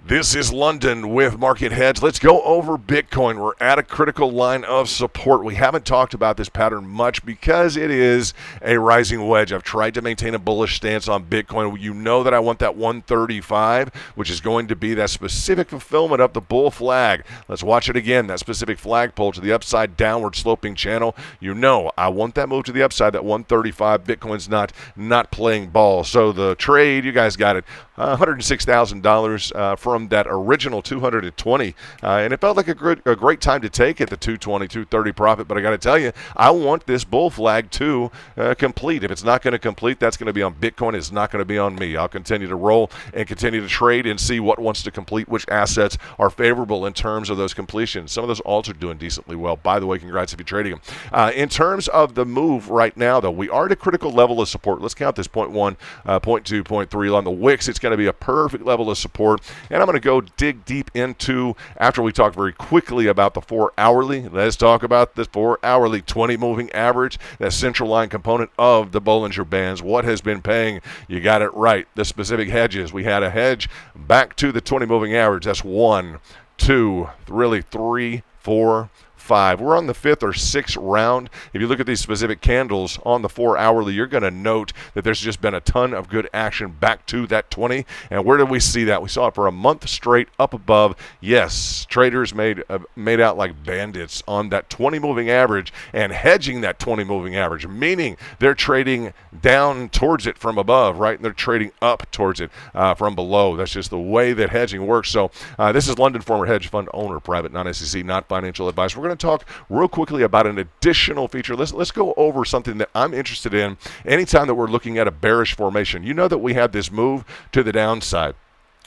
This is London with MarketHedge. Let's go over Bitcoin. We're at a critical line of support. We haven't talked about this pattern much because it is a rising wedge. I've tried to maintain a bullish stance on Bitcoin. You know that I want that 135, which is going to be that specific fulfillment of the bull flag. Let's watch it again, that specific flagpole to the upside downward sloping channel. You know I want that move to the upside, that 135. Bitcoin's not playing ball. So the trade, you guys got it, $106,000 from that original 220, and it felt like a great time to take it, the 220, 230 profit. But I got to tell you, I want this bull flag to complete. If it's not going to complete, that's going to be on Bitcoin. It's not going to be on me. I'll continue to roll and continue to trade and see what wants to complete, which assets are favorable in terms of those completions. Some of those alts are doing decently well. By the way, congrats if you're trading them. In terms of the move right now, though, we are at a critical level of support. Let's count this 0.1, 0.2, 0.3 on the wicks. It's going to be a perfect level of support, and I'm going to go dig deep into, after we talk very quickly about the 4-hourly, let's talk about the 4-hourly 20 moving average, that central line component of the Bollinger Bands. What has been paying? You got it right. The specific hedges. We had a hedge back to the 20 moving average. That's 1, 2, really 3, 4, 5. We're on the 5th or 6th round. If you look at these specific candles on the 4-hourly, you're going to note that there's just been a ton of good action back to that 20. And where did we see that? We saw it for a month straight up above. Yes, traders made out like bandits on that 20 moving average and hedging that 20 moving average, meaning they're trading down towards it from above, right? And they're trading up towards it from below. That's just the way that hedging works. So this is London, former hedge fund owner, private, non-SEC, not financial advice. We're going to talk real quickly about an additional feature. Let's go over something that I'm interested in anytime that we're looking at a bearish formation. You know that we have this move to the downside.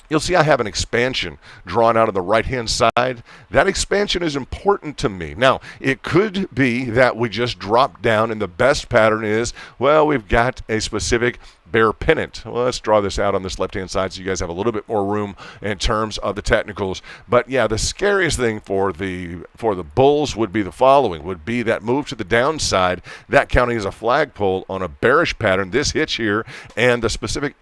You'll see I have an expansion drawn out on the right-hand side. That expansion is important to me. Now, it could be that we just drop down, and the best pattern is, well, we've got a specific bear pennant. Well, let's draw this out on this left-hand side so you guys have a little bit more room in terms of the technicals. But yeah, the scariest thing for the bulls would be the following, would be that move to the downside, that counting as a flagpole on a bearish pattern, this hitch here, and the specific,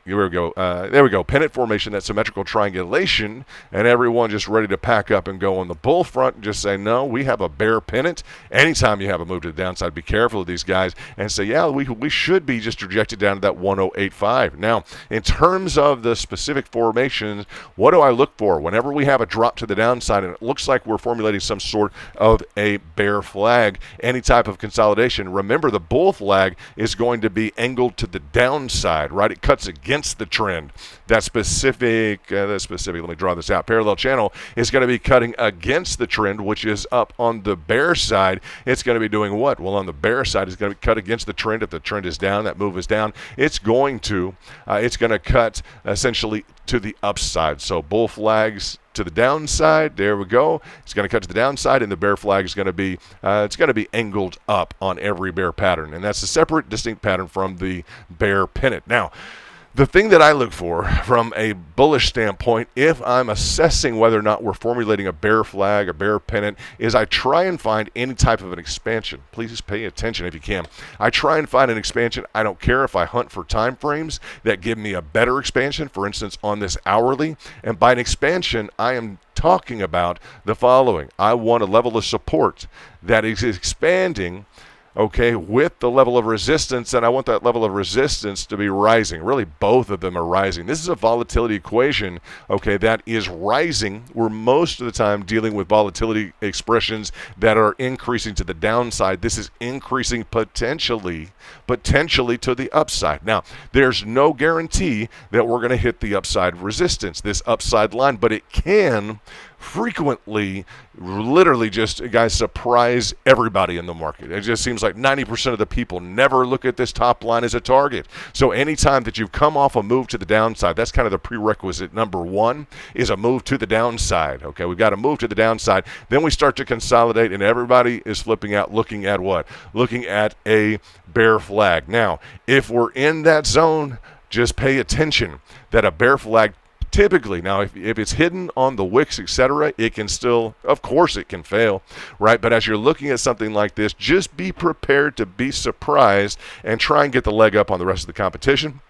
here we go. There we go. Pennant formation, that symmetrical triangulation, and everyone just ready to pack up and go on the bull front and just say, no, we have a bear pennant. Anytime you have a move to the downside, be careful of these guys and say, yeah, we should be just projected down to that 1085. Now, in terms of the specific formations, what do I look for? Whenever we have a drop to the downside and it looks like we're formulating some sort of a bear flag, any type of consolidation, remember the bull flag is going to be angled to the downside, right? It cuts against the trend. That specific, let me draw this out, parallel channel is going to be cutting against the trend, which is up on the bear side. It's going to be doing what? Well, on the bear side, it's going to cut against the trend. If the trend is down, that move is down, it's going to cut essentially to the upside. So bull flags to the downside, there we go. It's going to cut to the downside, and the bear flag is going to be angled up on every bear pattern, and that's a separate, distinct pattern from the bear pennant. Now, the thing that I look for from a bullish standpoint, if I'm assessing whether or not we're formulating a bear flag, a bear pennant, is I try and find any type of an expansion. Please pay attention if you can. I try and find an expansion. I don't care if I hunt for time frames that give me a better expansion, for instance, on this hourly. And by an expansion, I am talking about the following. I want a level of support that is expanding, okay, with the level of resistance, and I want that level of resistance to be rising. Really, both of them are rising. This is a volatility equation, okay, that is rising. We're most of the time dealing with volatility expressions that are increasing to the downside. This is increasing potentially to the upside. Now, there's no guarantee that we're going to hit the upside resistance, this upside line, but it can frequently, literally just, guys, surprise everybody in the market. It just seems like 90% of the people never look at this top line as a target. So anytime that you've come off a move to the downside, that's kind of the prerequisite. Number one is a move to the downside. Okay, we've got to move to the downside. Then we start to consolidate, and everybody is flipping out, looking at what? Looking at a bear flag. Now, if we're in that zone, just pay attention that a bear flag typically, now if it's hidden on the wicks, etc., it can still, of course it can fail, right? But as you're looking at something like this, just be prepared to be surprised and try and get the leg up on the rest of the competition.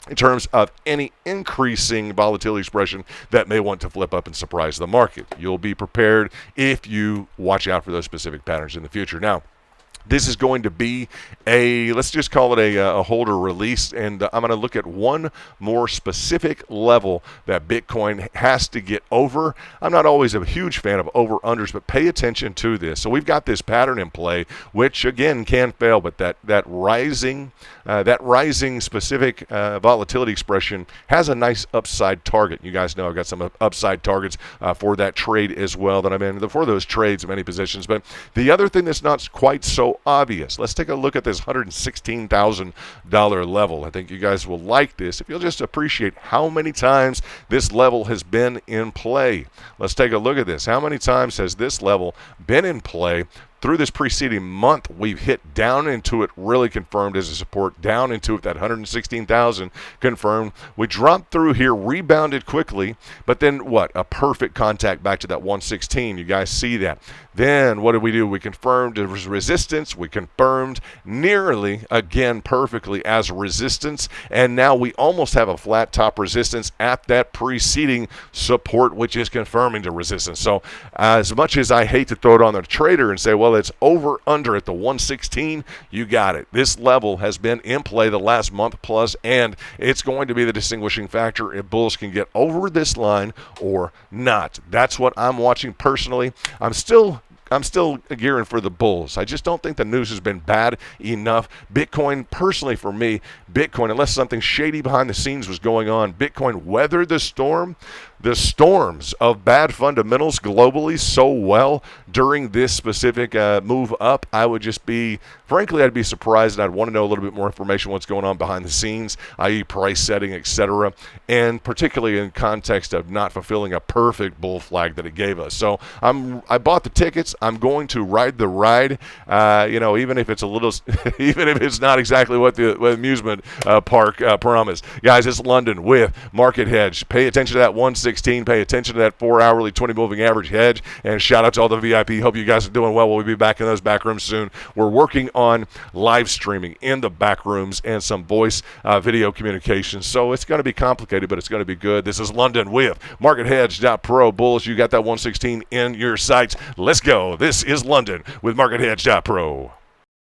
in terms of any increasing volatility expression that may want to flip up and surprise the market. You'll be prepared if you watch out for those specific patterns in the future. Now, this is going to be let's just call it a holder release, and I'm going to look at one more specific level that Bitcoin has to get over. I'm not always a huge fan of over-unders, but pay attention to this. So we've got this pattern in play, which again can fail, but that rising specific volatility expression has a nice upside target. You guys know I've got some upside targets for that trade as well that I'm in, for those trades in many positions. But the other thing that's not quite so obvious, let's take a look at this $116,000 level. I think you guys will like this if you'll just appreciate how many times this level has been in play. Let's take a look at this. How many times has this level been in play? Through this preceding month, we've hit down into it, really confirmed as a support, down into it, that 116,000 confirmed. We dropped through here, rebounded quickly, but then what? A perfect contact back to that 116. You guys see that. Then what did we do? We confirmed it was resistance. We confirmed nearly, again, perfectly as resistance. And now we almost have a flat top resistance at that preceding support, which is confirming the resistance. So as much as I hate to throw it on the trader and say, well, it's over under at the 116, you got it. This level has been in play the last month plus, and it's going to be the distinguishing factor if bulls can get over this line or not. That's what I'm watching personally. I'm still gearing for the bulls. I just don't think the news has been bad enough. Bitcoin, personally for me, Bitcoin, unless something shady behind the scenes was going on, Bitcoin weathered the storms of bad fundamentals globally so well during this specific move up. I would just be, frankly, I'd be surprised, and I'd want to know a little bit more information what's going on behind the scenes, i.e. price setting, etc., and particularly in context of not fulfilling a perfect bull flag that it gave us. So I bought the tickets. I'm going to ride the ride, even if it's a little, even if it's not exactly what the amusement park promised. Guys, it's London with MarketHedge. Pay attention to that 116. Pay attention to that 4-hourly 20-moving average hedge. And shout out to all the VIP. Hope you guys are doing well. We'll be back in those back rooms soon. We're working on live streaming in the back rooms and some voice video communication. So it's going to be complicated, but it's going to be good. This is London with MarketHedge.pro. Bulls, you got that 116 in your sights. Let's go. This is London with MarketHedge.pro.